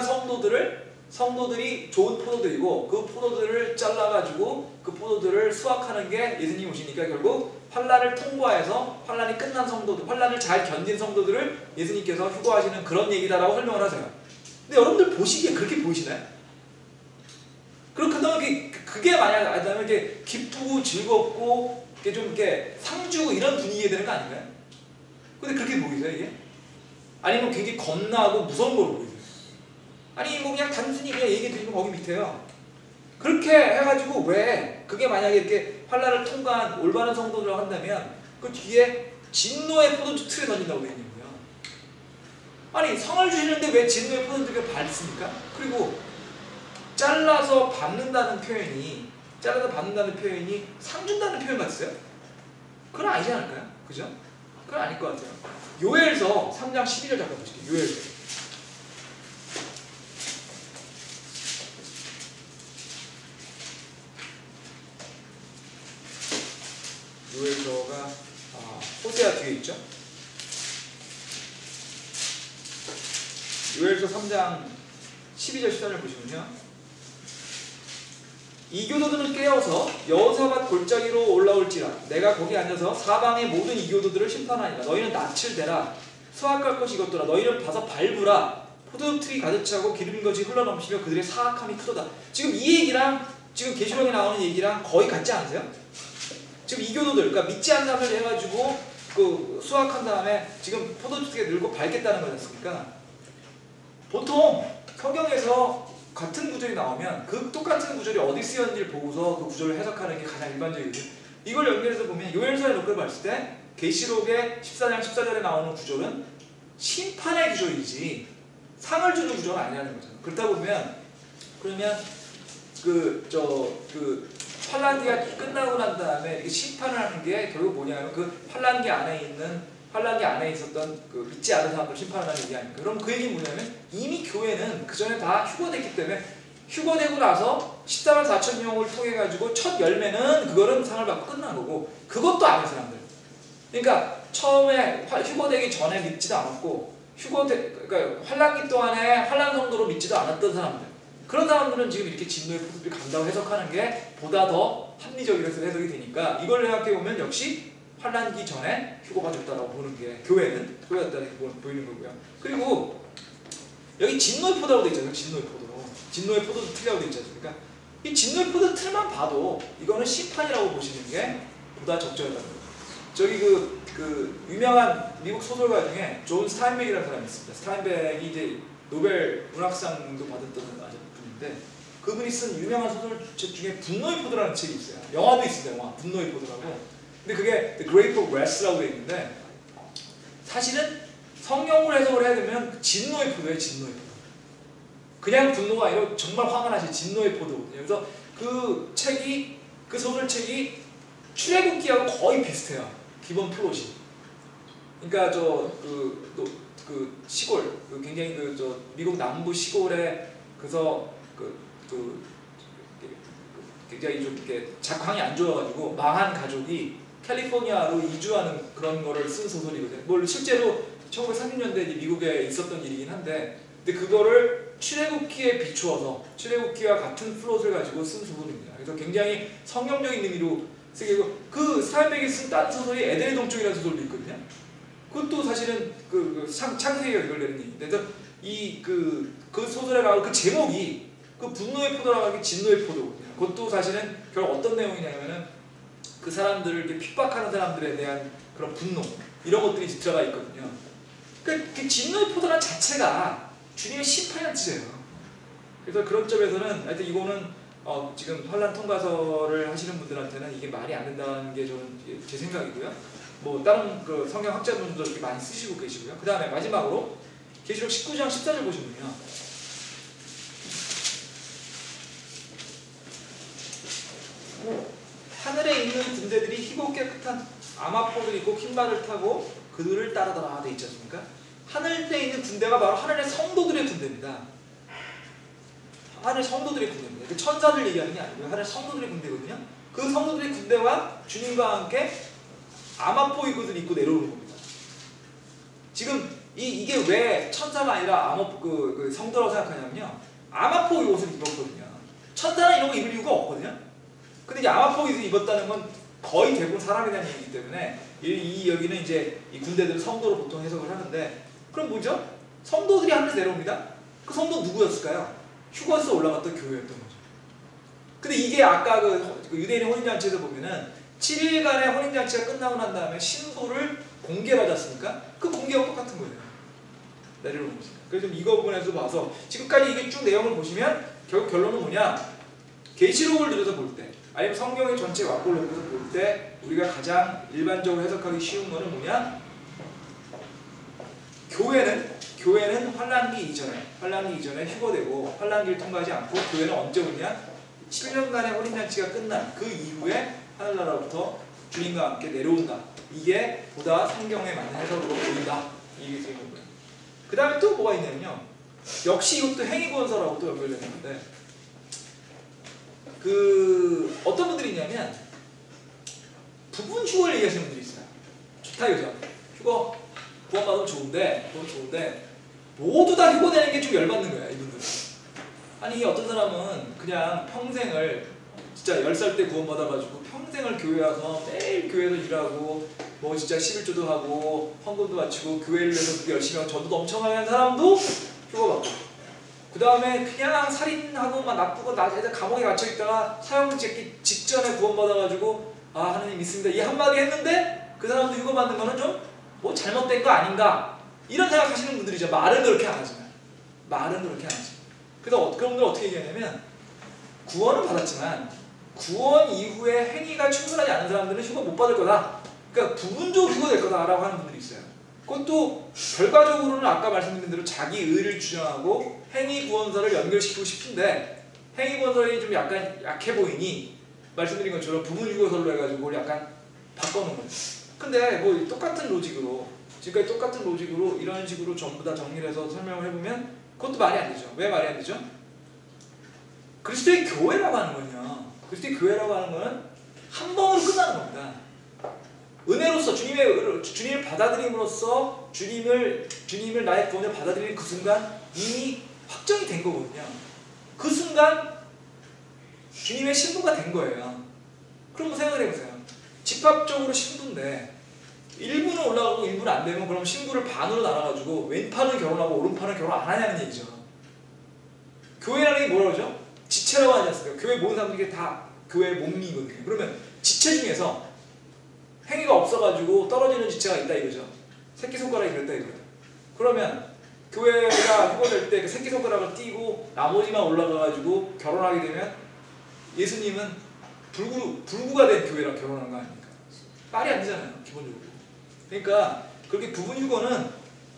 성도들이 좋은 포도들이고 그 포도들을 잘라가지고 그 포도들을 수확하는 게 예수님이 오시니까 결국 환란을 통과해서 환란이 끝난 성도들, 환란을 잘 견딘 성도들을 예수님께서 휴거하시는 그런 얘기다라고 설명을 하세요. 근데 여러분들 보시기에 그렇게 보이시나요? 그렇다면 그게 만약 이렇게 기쁘고 즐겁고 이렇게 상주고 이런 분위기가 되는 거 아닌가요? 근데 그렇게 보이세요 이게? 아니면 굉장히 겁나고 무서운 걸로 보이세요? 아니 그냥 단순히 그냥 얘기 드리면 거기 밑에요. 그렇게 해가지고 왜 그게 만약에 이렇게 환란을 통과한 올바른 성도들을 한다면 그 뒤에 진노의 포도주 틀에 던진다고 되어 있는 거야. 아니 성을 주시는데 왜 진노의 포도주를 밟습니까? 그리고 잘라서 밟는다는 표현이 상 준다는 표현 같으세요? 그건 아니지 않을까요? 그죠? 그건 아닐 것 같아요. 요엘서 3장 12절 잠깐 보실게요. 요엘서가 호세아 뒤에 있죠? 요엘서 3장 12절 14절 보시면요. 이교도들은 깨어서 여호사밧 골짜기로 올라올지라 내가 거기 앉아서 사방의 모든 이교도들을 심판하니라. 너희는 낯을 대라. 수확할 것이 이것도라. 너희는 봐서 밟으라. 포도틀이 가득 차고 기름인 것이 흘러넘치며 그들의 사악함이 크도다. 지금 이 얘기랑 지금 계시록에 나오는 얘기랑 거의 같지 않으세요? 지금 이교도들, 그러니까 믿지 않는 사람을 해가지고 그 수확한 다음에 지금 포도주에 늘고 밟겠다는 거지 않습니까? 보통 성경에서 같은 구절이 나오면 그 똑같은 구절이 어디 쓰였는지를 보고서 그 구절을 해석하는 게 가장 일반적이죠. 이걸 연결해서 보면 요엘서에 놓고 봤을 때 계시록의 14장 14절에 나오는 구절은 심판의 구절이지 상을 주는 구절은 아니라는 거죠. 그렇다 보면 그러면 환란기가 끝나고 난 다음에 이렇게 심판을 하는 게 결국 뭐냐면 그 환란기 안에 있었던 그 믿지 않은 사람들 심판하는 얘기 아닙니까? 그럼 그 얘기는 뭐냐면 이미 교회는 그 전에 다 휴거됐기 때문에 휴거되고 나서 14만 4천 명을 통해 가지고 첫 열매는 그거는 상을 받고 끝난 거고 그것도 아닌 사람들. 그러니까 처음에 휴거되기 전에 믿지도 않았고 그러니까 환란기 동안에 환란 정도로 믿지도 않았던 사람들. 그런 사람들은 지금 이렇게 진노의 포도주를 간다고 해석하는 게 보다 더 합리적이라서 해석이 되니까 이걸 생각해 보면 역시 환란기 전에 휴거받았다라고 보는 게 교회는 휴거받았다는 게 보이는 거고요. 그리고 여기 진노의 포도라고 되어 있잖아요. 진노의 포도주 틀이라고 되어 있지 않습니까? 이 진노의 포도 틀만 봐도 이거는 심판이라고 보시는 게 보다 적절하다는 거예요. 저기 그 유명한 미국 소설가 중에 존 스타인백이라는 사람이 있습니다. 스타인백이 이제 노벨 문학상도 받았던 분인데 그분이 쓴 유명한 소설책 중에 분노의 포도라는 책이 있어요. 영화도 있습니다. 영화 분노의 포도라고. 근데 그게 The Grape of Wrath라고 되어 있는데 사실은 성경을 해석을 해야 되면 진노의 포도예요. 진노의 포도. 그냥 분노가 아니라 정말 화가 나신 진노의 포도거든요. 그래서 그 소설책이 출애굽기하고 거의 비슷해요. 기본 플롯이. 그러니까 시골, 굉장히 미국 남부 시골에 굉장히 좀 이렇게 작황이 안 좋아가지고 망한 가족이 캘리포니아로 이주하는 그런 거를 쓴 소설이거든요. 뭘 실제로 1930년대 미국에 있었던 일이긴 한데, 근데 그거를 출애굽기에 비추어서 출애굽기와 같은 플롯을 가지고 쓴 소설입니다. 그래서 굉장히 성경적인 의미로 쓰고 그 스타인백이 쓴 다른 소설이 에덴의 동쪽이라는 소설도 있거든요. 그것도 사실은 창세기가 이걸 내는 얘기인데, 그래서 그 소설에 나올 그 제목이 그 분노의 포도라고 하는 게 진노의 포도거든요. 그것도 사실은 결국 어떤 내용이냐면은 그 사람들을 이렇게 핍박하는 사람들에 대한 그런 분노 이런 것들이 들어가 있거든요. 그 진노의 포도란 자체가 주님의 심판이라는 뜻이에요. 그래서 그런 점에서는 하여튼 이거는 지금 환란 통과서를 하시는 분들한테는 이게 말이 안 된다는 게 저는 제 생각이고요. 뭐 다른 그 성경 학자분들도 이렇게 많이 쓰시고 계시고요. 그 다음에 마지막으로 계시록 19장 14절 보시면요. 하늘에 있는 군대들이 희고 깨끗한 아마포를 입고 흰말을 타고 그들을 따르더라 돼 있지 않습니까? 하늘에 있는 군대가 바로 하늘의 성도들의 군대입니다. 하늘 성도들의 군대입니다. 그 천사들 얘기하는 게 아니고요. 하늘 성도들의 군대거든요. 그 성도들의 군대와 주님과 함께 아마포 옷을 입고 내려오는 겁니다. 지금 이게 왜 천사가 아니라 그 성도라고 생각하냐면요. 아마포 옷을 입었거든요. 천사는 이런 거 입을 이유가 없거든요. 근데 이제 아마포 옷을 입었다는 건 거의 대부분 사람에 대한 얘기이기 때문에 여기는 이제 이 군대들은 성도로 보통 해석을 하는데, 그럼 뭐죠? 성도들이 하늘에 내려옵니다. 그 성도 누구였을까요? 휴거에서 올라갔던 교회였던 거죠. 근데 이게 아까 그 유대인의 혼인잔치에서 보면은 7일간의 혼인잔치가 끝나고 난 다음에 신부를 공개받았으니까 그 공개와 똑같은 거예요. 내려오는 것이니까. 그래서 이 부분에서 봐서 지금까지 이게 쭉 내용을 보시면 결국 결론은 뭐냐? 계시록을 들여서 볼 때, 아니면 성경의 전체 완골을 들여서 볼 때 우리가 가장 일반적으로 해석하기 쉬운 거는 뭐냐? 교회는 환란기 이전에 휴거되고 환란기를 통과하지 않고 교회는 언제 오냐? 7년간의 혼인잔치가 끝난 그 이후에 하늘나라부터 주님과 함께 내려온다. 이게 보다 성경에 맞는 해석으로 보인다. 이게 되는 거예요. 그 다음에 또 뭐가 있냐면요. 역시 이것도 행위구원서라고 또 연결되는 건데, 어떤 분들이 있냐면 부분 휴거를 얘기하시는 분들이 있어요. 좋다 이거죠. 휴거 구원받으면 좋은데 모두 다 휴거되는 게 좀 열받는 거야 이분들. 아니 어떤 사람은 그냥 평생을 진짜 10살 때 구원받아가지고 평생을 교회 와서 매일 교회에서 일하고 뭐 진짜 11조도 하고 헌금도 바치고 교회를 위해서 열심히 하고 전도도 엄청 하는 사람도 휴거받고, 그 다음에 그냥 살인하고 막 나쁘고 낮에 감옥에 갇혀있다가 사형 짓기 직전에 구원받아가지고 아 하나님 믿습니다 이 한마디 했는데 그 사람도 휴거받는 거는 좀 뭐 잘못된 거 아닌가 이런 생각하시는 분들이죠. 말은 그렇게 안 하지만 그래서 그런 분들 어떻게 얘기하냐면 구원은 받았지만 구원 이후에 행위가 충분하지 않은 사람들은 휴거 못 받을 거다. 그러니까 부분적으로 휴거될 거다라고 하는 분들이 있어요. 그것도 결과적으로는 아까 말씀드린 대로 자기 의를 주장하고 행위구원서를 연결시키고 싶은데 행위구원서이 좀 약간 약해 보이니 말씀드린 것처럼 부분휴거서로 해가지고 그걸 약간 바꿔놓은 거예요. 근데 뭐 똑같은 로직으로 지금까지 똑같은 로직으로 이런 식으로 전부 다 정리를 해서 설명을 해보면 그것도 말이 안 되죠. 왜 말이 안 되죠? 그리스도의 교회라고 하는 거냐, 그리스도의 교회라고 하는 거는 한 번으로 끝나는 겁니다. 은혜로서 주님을 받아들임으로써 주님을 나의 구원을 받아들이는 그 순간 이미 확정이 된 거거든요. 그 순간 주님의 신부가 된 거예요. 그럼 생각을 해보세요. 집합적으로 신부인데 일부는 올라가고 일부는 안 되면 그럼 신부를 반으로 나눠가지고 왼판은 결혼하고 오른판은 결혼 안 하냐는 얘기죠. 교회라는 게 뭐라고 그러죠? 지체라고 하지 않습니까? 교회 모든 사람들이 다 교회의 몸이거든요. 그러면 지체 중에서 행위가 없어가지고 떨어지는 지체가 있다 이거죠. 새끼손가락이 그랬다 이거예요. 그러면 교회가 휴거될 때 그 새끼손가락을 띄고 나머지만 올라가가지고 결혼하게 되면 예수님은 불구가 된 교회랑 결혼한 거 아닙니까? 말이 안 되잖아요 기본적으로. 그러니까 그렇게 부분휴거는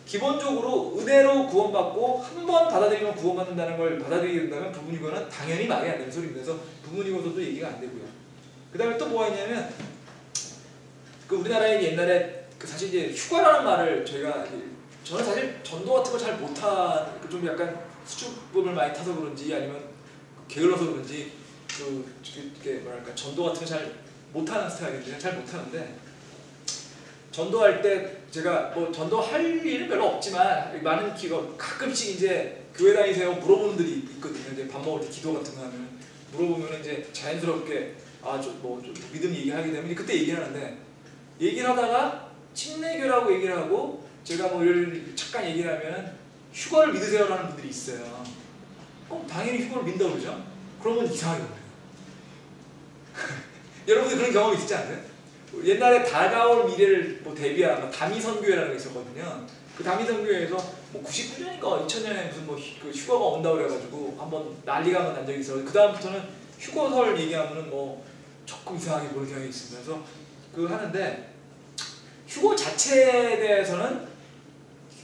기본적으로 은혜로 구원받고 한 번 받아들이면 구원받는다는 걸 받아들이게 된다면 부분휴거는 당연히 말이 안 되는 소리입니다. 그래서 부분휴거도 얘기가 안 되고요. 그 다음에 또 뭐가 있냐면 우리나라에 옛날에 사실 이제 휴가라는 말을 저는 사실 전도 같은 거 잘 못한 좀 약간 수줍음을 많이 타서 그런지 아니면 게을러서 그런지 뭐랄까 전도 같은 거 잘 못하는 스타일인데 잘 못하는데 전도할 때 제가 뭐 전도할 일은 별로 없지만 많은 가끔씩 이제 교회 다니세요 물어보는 분들이 있거든요. 이제 밥 먹을 때 기도 같은 거 하면 물어보면 이제 자연스럽게 좀 믿음 얘기하게 되면 그때 얘기를 하는데 얘기를 하다가 침례교라고 얘기를 하고 제가 뭐 잠깐 얘기를 하면 휴거를 믿으세요라는 분들이 있어요. 그럼 당연히 휴거를 믿는다고 그러죠? 그러면 이상하게 보여요. 여러분들 그런 경험이 있지 않아요? 옛날에 다가올 미래를 대비한 다미선교회라는 게 있었거든요. 그 다미선교회에서 99년인가 2000년에 무슨 그 휴거가 온다고 그래가지고 한번 난리가 난 적이 있어요. 그 다음부터는 휴거설 얘기하면은 조금 이상하게 보는 경향이 있습니다. 그래서 하는데 휴거 자체에 대해서는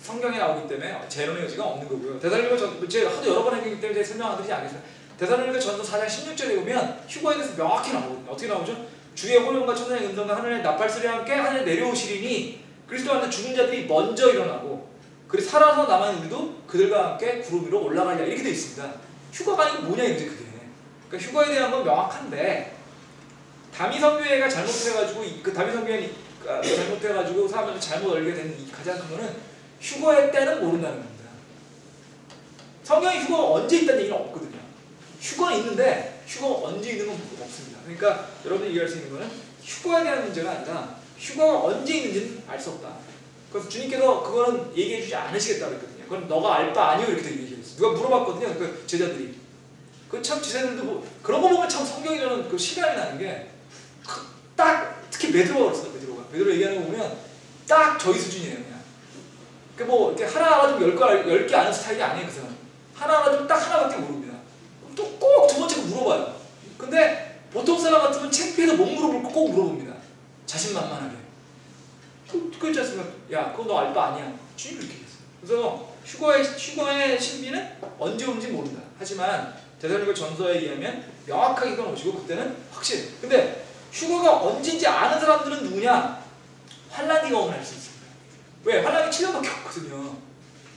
성경에 나오기 때문에 재론의 여지가 없는 거고요. 데살로니가 제가 하도 여러 번 했기 때문에 설명하지 않겠습니다. 데살로니가 전서 4장 16절에 보면 휴거에 대해서 명확히 나오거든요. 어떻게 나오죠? 주의 호령과 천사의 음성과 하늘의 나팔소리와 함께 하늘에 내려오시리니 그리스도와 함께 죽은 자들이 먼저 일어나고 그리고 살아서 남은 우리도 그들과 함께 구름 위로 올라가리라 이렇게 되어 있습니다. 휴거가 아니고 뭐냐 이제 그게. 그러니까 휴거에 대한 건 명확한데 다미선교회가 잘못해가지고 잘못해가지고 사람들이 잘못 알게 된 가장 큰 거는 휴거의 때는 모른다는 겁니다. 성경에 휴거가 언제 있다는 얘기는 없거든요. 휴거는 있는데 휴거가 언제 있는 건 없습니다. 그러니까 여러분이 이해할 수 있는 거는 휴거에 대한 문제가 아니라 휴거가 언제 있는지는 알 수 없다. 그래서 주님께서 그거는 얘기해 주지 않으시겠다고 했거든요. 그건 너가 알 바 아니오 이렇게 얘기했어요. 누가 물어봤거든요. 그 제자들이. 참 제자들도 그런 거 보면 참 성경이 저는 실감이 나는 게 딱 특히 베드로가 그랬어요. 베드로 얘기하는 거 보면 딱 저희 수준이에요. 그냥. 그러니까 이렇게 하나 가지고 10개 아는 스타일이 아니에요. 그 사람. 하나 가지고 딱 하나밖에 모릅니다. 또 꼭 두 번째 거 물어봐요. 그래서 못 물어볼 거 꼭 물어봅니다. 자신만만하게. 그렇지 않습니까? 야, 그거 너 알바 아니야. 주님이 이렇게 했어요. 그래서 휴거의 신비는 언제 온지 모른다. 하지만 데살로니가 전서에 의하면 명확하게 이건 오시고 그때는 확실. 근데 휴거가 언제인지 아는 사람들은 누구냐? 환란기가 오면 알 수 있습니다. 왜? 환란기 7년밖에 없거든요.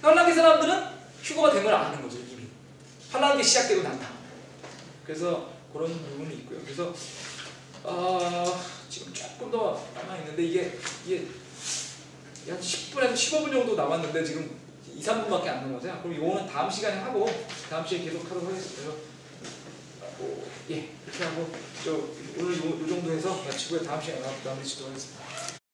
환란기 사람들은 휴거가 된 걸 아는 거죠, 이미. 환란기 시작되고 난 다음에. 그래서 그런 부분이 있고요. 그래서 지금 조금 더 남아 있는데 이게 한 10분에서 15분 정도 남았는데 지금 2, 3분밖에 안 남아서요. 그럼 이거는 다음 시간에 하고 다음 시간에 계속 하도록 하겠습니다. 예, 이렇게 하고 오늘 요 정도 해서 마치고요. 다음 시간에 마무리 짓도록 하겠습니다.